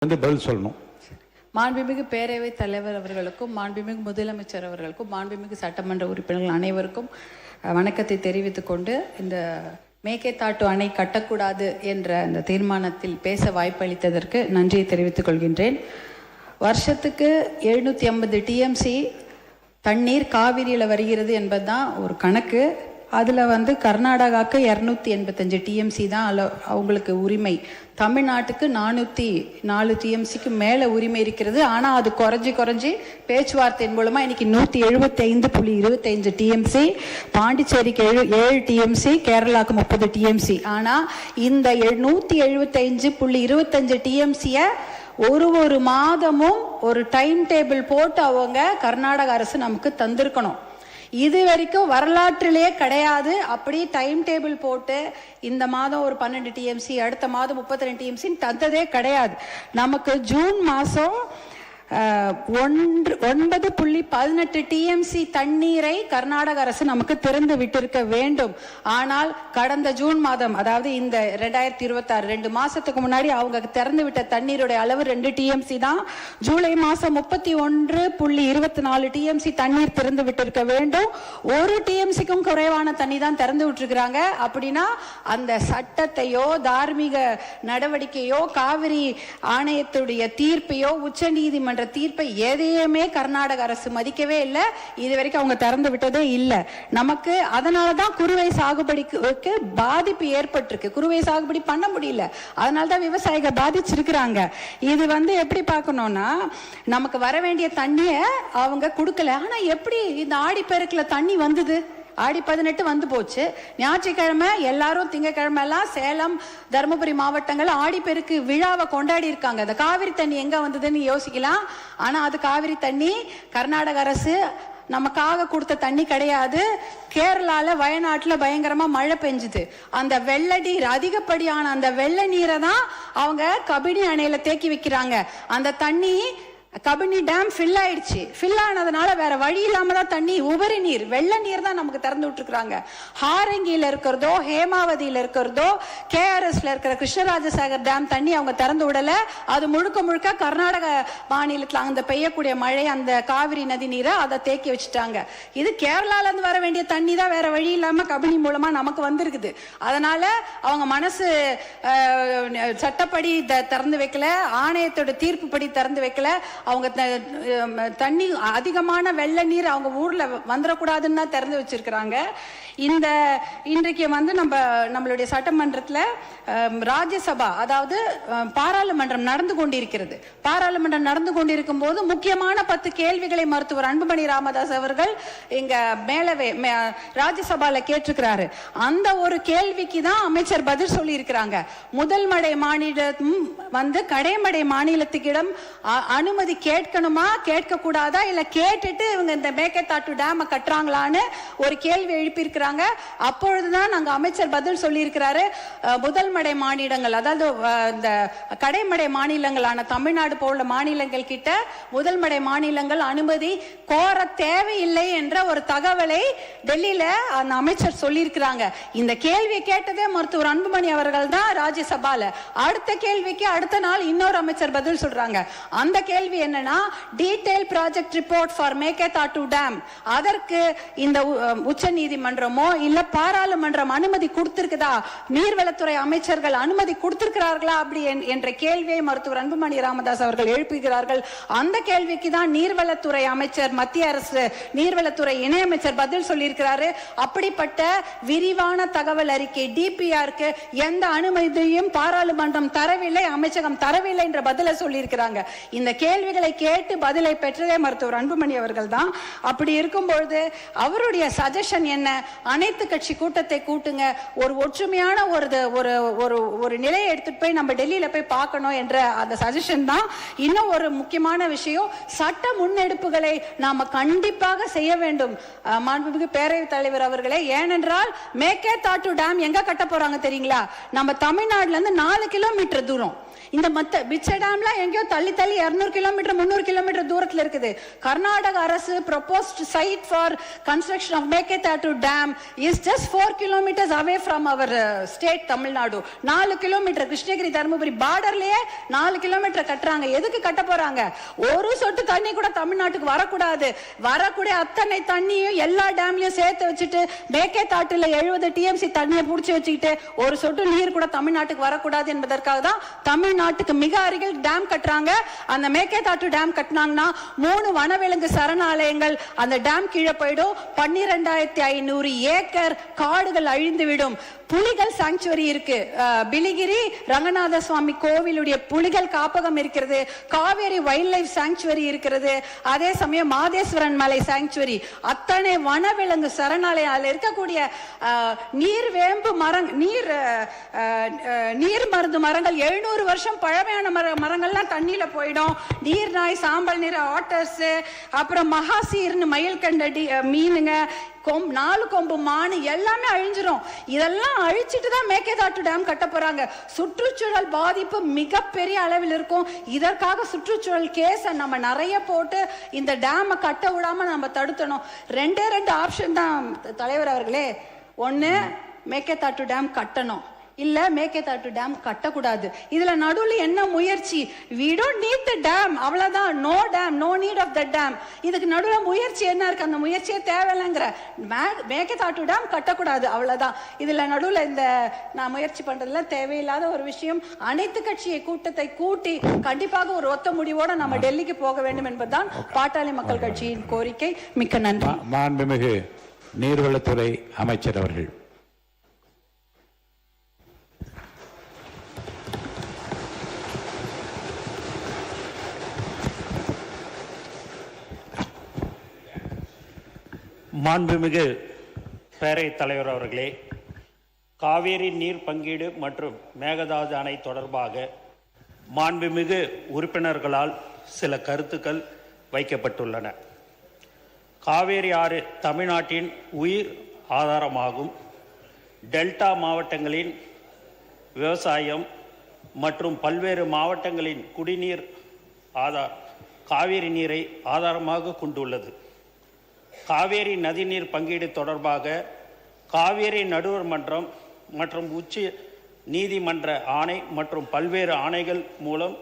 பதில் சொல்லணும். மாண்புமிகு பேரவைத் தலைவர் அவர்களுக்கும் மாண்புமிகு முதலமைச்சர் அவர்களுக்கும் மாண்புமிகு சட்டமன்ற உறுப்பினர்கள் அனைவருக்கும் வணக்கத்தை தெரிவித்துக் கொண்டு, இந்த மேகேதாட்டு அணை கட்டக்கூடாது என்ற அந்த தீர்மானத்தில் பேச வாய்ப்பளித்ததற்கு நன்றியை தெரிவித்துக் கொள்கின்றேன். வருஷத்துக்கு 750 டிஎம்சி தண்ணீர் காவிரியில் வருகிறது என்பதுதான் ஒரு கணக்கு. அதில் கர்நாடகாவுக்கு 285 டிஎம்சி தான் அவங்களுக்கு உரிமை. தமிழ்நாட்டுக்கு 404 டிஎம்சிக்கு மேலே உரிமை இருக்கிறது. ஆனால் அது குறைஞ்சி பேச்சுவார்த்தையின் மூலமாக இன்னைக்கு 175.25 டிஎம்சி, பாண்டிச்சேரிக்கு 7 டிஎம்சி, கேரளாவுக்கு 30 டிஎம்சி. ஆனால் இந்த 175.25 டிஎம்சியை ஒரு மாதமும் ஒரு டைம் டேபிள் போட்டு அவங்க கர்நாடக அரசு நமக்கு தந்திருக்கணும். இது வரைக்கும் வரலாற்றிலே கிடையாது. அப்படி டைம் டேபிள் போட்டு இந்த மாதம் ஒரு 12 டிஎம்சி, அடுத்த மாதம் 32 டிஎம்சி தந்ததே கிடையாது. நமக்கு ஜூன் மாதம் 9.18 டிஎம்சி தண்ணீரை கர்நாடக அரசு நமக்கு திறந்து விட்டிருக்க வேண்டும். ஆனால் கடந்த ஜூன் மாதம், அதாவது இந்த 2026 2 மாசத்துக்கு முன்னாடி அவங்க திறந்து விட்ட தண்ணீருடைய அளவு 2 டிஎம்சி தான். ஜூலை மாசம் 31.24 டிஎம்சி தண்ணீர் திறந்து விட்டிருக்க வேண்டும். 1 டிஎம்சிக்கும் குறைவான தண்ணி தான் திறந்து விட்டுருக்கிறாங்க. அப்படின்னா அந்த சட்டத்தையோ தார்மீக நடவடிக்கையோ காவிரி ஆணையத்துடைய தீர்ப்பையோ உச்ச நீதிமன்ற தீர்ப்பை எதையுமே கர்நாடக அரசு மதிக்கவே இல்லை. இது வரைக்கும் அவங்க திறந்து விட்டதே இல்லை. நமக்கு அதனாலதான் குறுவை சாகுபடிக்கு பாதிப்பு ஏற்பட்டிருக்கு. குறுவை சாகுபடி பண்ண முடியல, அதனாலதான் விவசாயிகள் பாதிச்சிருக்கிறாங்க. இது எப்படி பார்க்கணும்னா, நமக்கு வர வேண்டிய தண்ணிய அவங்க கொடுக்கல. ஆனா எப்படி இந்த ஆடிப்பெருக்குல தண்ணி வந்தது? ஆடி 18 வந்து போச்சு. ஞாயிற்றுக்கிழமை எல்லாரும், திங்கக்கிழமை எல்லாம் சேலம் தருமபுரி மாவட்டங்கள் ஆடிப்பெருக்கு விழாவை கொண்டாடி இருக்காங்க. அந்த காவிரி தண்ணி எங்க வந்ததுன்னு யோசிக்கலாம். ஆனா அது காவிரி தண்ணி கர்நாடக அரசு நமக்காக கொடுத்த தண்ணி கிடையாது. கேரளால வயநாட்டுல பயங்கரமா மழை பெஞ்சுது. அந்த வெள்ள நீர், அதிகப்படியான அந்த வெள்ள நீரை தான் அவங்க கபினி அணையில தேக்கி வைக்கிறாங்க. அந்த தண்ணி கபினி டேம் ஃபில் ஆயிடுச்சு. ஃபில் ஆனதுனால வேற வழி இல்லாம தான் தண்ணி, உபரி நீர், வெள்ள நீர் தான் நமக்கு திறந்து விட்டுருக்காங்க. ஹாரங்கியில இருக்கிறதோ, ஹேமாவதியில இருக்கிறதோ, கேஆர்எஸ்ல இருக்கிற கிருஷ்ணராஜசாகர் டேம் தண்ணி அவங்க திறந்து விடல. அது முழுக்க கர்நாடக மாநிலத்தில் அந்த பெய்யக்கூடிய மழை, அந்த காவிரி நதி நீரை அதை தேக்கி வச்சுட்டாங்க. இது கேரளால இருந்து வர வேண்டிய தண்ணி தான் வேற வழி இல்லாம கபினி மூலமா நமக்கு வந்திருக்குது. அதனால அவங்க மனசு சட்டப்படி திறந்து வைக்கல, ஆணையத்தோட தீர்ப்பு படி திறந்து வைக்கல. அவங்க தண்ணி அதிகமான வெள்ள நீர் அவங்க ஊர்ல வந்துடக்கூடாதுன்னு தான் திறந்து வச்சிருக்கிறாங்க. இன்றைக்கு நம்மளுடைய சட்டமன்றத்தில் ராஜ்யசபா, அதாவது பாராளுமன்றம் நடந்து கொண்டிருக்கிறது. பாராளுமன்றம் நடந்து கொண்டிருக்கும் போது முக்கியமான 10 கேள்விகளை மருத்துவர் அன்புமணி ராமதாஸ் அவர்கள் இங்க மேலவே ராஜ்யசபால கேட்டிருக்கிறாரு. அந்த ஒரு கேள்விக்கு தான் அமைச்சர் பதில் சொல்லி இருக்கிறாங்க. முதல் மடை மாநிலம் கடைமடை மாநிலத்துக்கிடம் அனுமதி கேட்கணுமா, கேட்க கூடாதா, இல்ல கேட்டுட்டு இவங்க இந்த மேகேதாட்டு டேம் கட்டுறாங்களான்னு ஒரு கேள்வி எழுப்பியிருக்கிறாங்க. அப்பொழுதுதான் நாங்க அமைச்சர் பதில் சொல்லி இருக்கிறாரு. முதல் மடை மாநிலங்கள், அதாவது இந்த கடைமடை மாநிலங்களான தமிழ்நாடு போல மாநிலங்கள் கிட்ட முதல் மடை மாநிலங்கள் அனுமதி கோர தேவையில்லை என்ற ஒரு தகவலை டெல்லியில அந்த அமைச்சர் சொல்லி இருக்கிறாங்க. இந்த கேள்வியை கேட்டதே மருத்துவர் அன்புமணி அவர்கள் தான் ராஜ்யசபால. அடுத்த கேள்விக்கு அடுத்த நாள் இன்னொரு அமைச்சர் பதில் சொல்றாங்க. அந்த கேள்வி என்னன்னா, detail project report for Mekedatu dam, அதற்கு இந்த உச்ச நீதிமன்றமோ இல்ல பாராளுமன்றம் அனுமதி கொடுத்திருக்குதா, நீர்வளத்துறை அமைச்சர்கள் அனுமதி கொடுத்திருக்கிறார்களா அப்படி என்ற கேள்வியை மருத்துவர் அன்புமணி ராமதாஸ் அவர்கள் எழுப்புகிறார்கள். அந்த கேள்விக்கு தான் நீர்வளத்துறை அமைச்சர், மத்திய அரசு நீர்வளத்துறை இணையமைச்சர் பதில் சொல்லியிருக்கிறாரு. அப்படிப்பட்ட விரிவான தகவல் அறிக்கை டிபிஆருக்கு எந்த அனுமதியும் பாராளுமன்றம் தரவில்லை, அமைச்சகம் தரவில்லை என்ற பதிலை சொல்லியிருக்கிறாங்க. இந்த கேள்விகளை கேட்டு பதிலை பெற்றதே மருத்துவர் அன்புமணி அவர்கள் தான். அப்படி இருக்கும்பொழுது அவருடைய சஜஷன் என்ன, அனைத்து கட்சி கூட்டத்தை கூட்டுங்க, ஒரு ஒற்றுமையான ஒரு நிலையை எடுத்துட்டு போய் நம்ம டெல்லியில போய் பார்க்கணும் என்ற அந்த சஜஷன் தான். இன்னும் ஒரு முக்கியமான விஷயம், சட்ட முன்னெடுப்புகளை நாம கண்டிப்பாக செய்ய வேண்டும் மாண்புமிகு பேரவைத் தலைவர் அவர்களே. ஏனென்றால் மேகேதாட்டு டேம் எங்க கட்ட போறாங்க தெரியுங்களா? நம்ம தமிழ்நாடுல இருந்து 4 கிலோமீட்டர் தூரம். இந்த பிச்சை டேம்ல எங்கேயோ தள்ளி 200 கிலோமீட்டர் கிலோமீட்டர் 300 கிலோமீட்டர் தூரத்துல இருக்குது. கர்நாடக அரசு proposed site for construction of Meketatu Dam is just 4 kilometers away from our state Tamil Nadu. 4 kilometre Krishnagiri Dharmapuri பார்டர்லயே 4 கிலோமீட்டர் கட்டுறாங்க. எதுக்கு கட்ட போறாங்க? ஒரு சொட்டு தண்ணி கூட தமிழ்நாட்டுக்கு வரக்கூடாது. வரக்கூடிய அத்தனை தண்ணியும் எல்லா டேம்லயும் சேர்த்து வச்சுட்டு மேகேதாட்டுல 70 TMC தண்ணியை புடிச்சு வச்சுக்கிட்டு ஒரு சொட்டு நீர் கூட தமிழ்நாட்டுக்கு வரக்கூடாது என்பதற்காக தான் தமிழ்நாட்டுக்கு மிக அருகில் டேம் கட்டுறாங்க. அந்த மேகேதாட்டு டேம் கட்டினாங்கன்னா 3 வனவிலங்கு சரணாலயங்கள் அந்த டேம் கீழே போயிடும். 12,500 ஏக்கர் காடுகள் அழிந்துவிடும். புலிகள் சாங்சுவரி இருக்கு. பிலிகிரி ரங்கநாத சுவாமி கோவிலுடைய புலிகள் காப்பகம் இருக்கிறது. காவேரி வைல்ட் லைஃப் சாங்சுவரி இருக்கிறது. அதே சமயம் மாதேஸ்வரன் மலை சாங்சுவரி, அத்தனை வனவிலங்கு சரணாலயம். அதில் இருக்கக்கூடிய நீர்வேம்பு நீர் மருந்து மரங்கள் 700 வருஷம் பழமையான மரங்கள்லாம் தண்ணியில போயிடும். நீர் நாய், சாம்பல் நீர் ஆட்டர்ஸ், அப்புறம் மகாசீர்னு மயில் கண்ட மீனுங்க, 4 கொம்பு மானு எல்லாமே அழிஞ்சிரும். இதெல்லாம் அழிச்சிட்டு தான் மேகேதாட்டு டேம் கட்ட போறாங்க. சுற்றுச்சூழல் பாதிப்பு மிகப்பெரிய அளவில் இருக்கும். இதற்காக சுற்றுச்சூழல் கேஸ நம்ம நிறைய போட்டு இந்த டேமை கட்ட விடாம நம்ம தடுத்தணும். 2 ஆப்ஷன் தான் தலைவர் அவர்களே. ஒன்னு மேகேதாட்டு டேம் கட்டணும், இல்ல மேகேதாட்டு டேம் கட்டக்கூடாது. இதுல நடுவுல என்ன முயற்சி? we don't need the dam, அவ்வளவுதான். no dam, no need of the dam. இதுக்கு நடுவுல முயற்சி என்ன இருக்கு? அந்த முயற்சியே தேவையில்லைங்கிற. மேகேதாட்டு டேம் கட்டக்கூடாது, அவ்வளவுதான். இதுல நடுவுல இந்த நான் முயற்சி பண்றதுல தேவையில்லாத ஒரு விஷயம். அனைத்து கட்சியை கூட்டத்தை கூட்டி கண்டிப்பாக ஒரு ஒத்த முடிவோட நம்ம டெல்லிக்கு போக வேண்டும் என்பதுதான் பாட்டாளி மக்கள் கட்சியின் கோரிக்கை. மிக்க நன்றி. மாண்புமிகு நீர்வளத்துறை அமைச்சர் அவர்கள். மாண்புமிகு பேரவைத் தலைவர் அவர்களே, காவேரி நீர் பங்கீடு மற்றும் மேகதாது அணை தொடர்பாக மாண்புமிகு உறுப்பினர்களால் சில கருத்துக்கள் வைக்கப்பட்டுள்ளன. காவேரி ஆறு தமிழ்நாட்டின் உயிர் ஆதாரமாகும். டெல்டா மாவட்டங்களின் விவசாயம் மற்றும் பல்வேறு மாவட்டங்களின் குடிநீர் காவேரி நீரை ஆதாரமாக கொண்டுள்ளது. காவேரி நதிநீர் பங்கீடு தொடர்பாக காவேரி நடுவர் மன்றம் மற்றும் உச்ச நீதிமன்ற ஆணை மற்றும் பல்வேறு ஆணைகள் மூலம்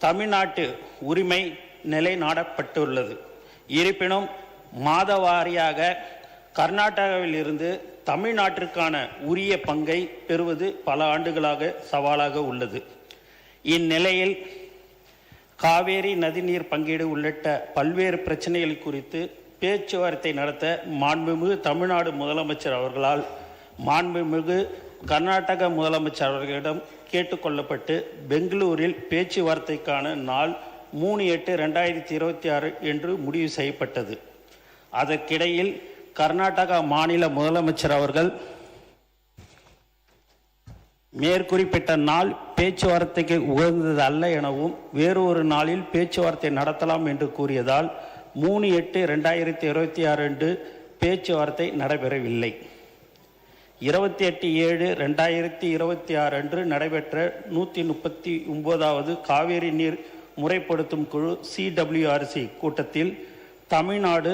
தமிழ்நாட்டு உரிமை நிலைநாட்டப்பட்டுள்ளது. இருப்பினும் மாதவாரியாக கர்நாடகாவில் இருந்து தமிழ்நாட்டிற்கான உரிய பங்கை பெறுவது பல ஆண்டுகளாக சவாலாக உள்ளது. இந்நிலையில் காவேரி நதிநீர் பங்கீடு உள்ளிட்ட பல்வேறு பிரச்சனைகள் குறித்து பேச்சுவார்த்தை நடத்த மாண்புமிகு தமிழ்நாடு முதலமைச்சர் அவர்களால் மாண்புமிகு கர்நாடக முதலமைச்சர் அவர்களிடம் கேட்டுக்கொள்ளப்பட்டு பெங்களூரில் பேச்சுவார்த்தைக்கான நாள் 3/8/2026 என்று முடிவு செய்யப்பட்டது. அதற்கிடையில் கர்நாடகா மாநில முதலமைச்சர் அவர்கள் மேற்குறிப்பிட்ட நாள் பேச்சுவார்த்தைக்கு உகந்தது அல்ல எனவும் வேறு ஒரு நாளில் பேச்சுவார்த்தை நடத்தலாம் என்று கூறியதால் 3/8/2026 அன்று பேச்சுவார்த்தை நடைபெறவில்லை. 28/7/2026 அன்று நடைபெற்ற 139வது காவேரி நீர் முறைப்படுத்தும் குழு CWRC கூட்டத்தில் தமிழ்நாடு